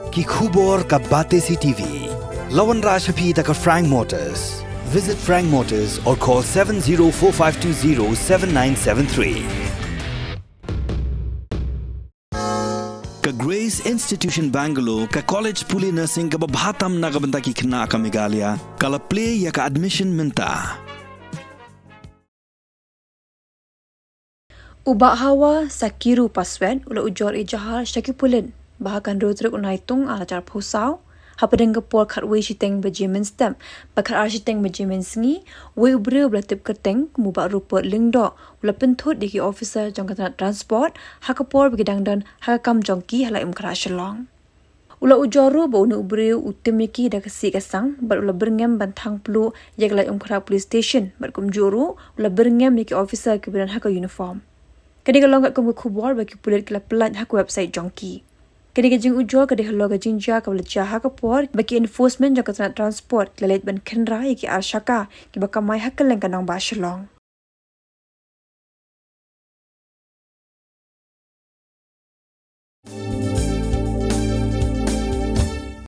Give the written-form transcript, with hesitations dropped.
ki khubor ka bate CTV. Lawan Rashapi taka Frank Motors. Visit Frank Motors or call 7045207973. Ka Grace Institution Bangalore ka College Pulit Nursing ka babhatam na kabanta ki kna ka Megalia kala play ya ka admission minta. Ubak hawa sakiru paswen ula ujor ijahar syaki Pulit bahakan rodrek unaitung ala car posau hapadeng kepol katwe shiteng bejimen stem bakar arshiteng bejimen sengi we ubre belatip keteng mubak rupot lingdo ula Pynthut diki Ophisar jangkatan transport hakapor begidangdan hakam jongki Laitumkhrah Shillong ula ujoru ba unu ubre utemiki da kasi kasang bat ula Byrngem ban Thang Pluh yak Laitumkhrah police station bat kumjuru ula Byrngem diki Ophisar keberan haka uniform kadi kalongat kum khubor bagi Pulit kala pelat hak website jongki kini gajing Ujor kadi halo gajing ja kabla jaha kapor bagi enforcement jangkatan transport lalit ban kenra iki arshaka ki bakamai hakal leng kanang ba Shillong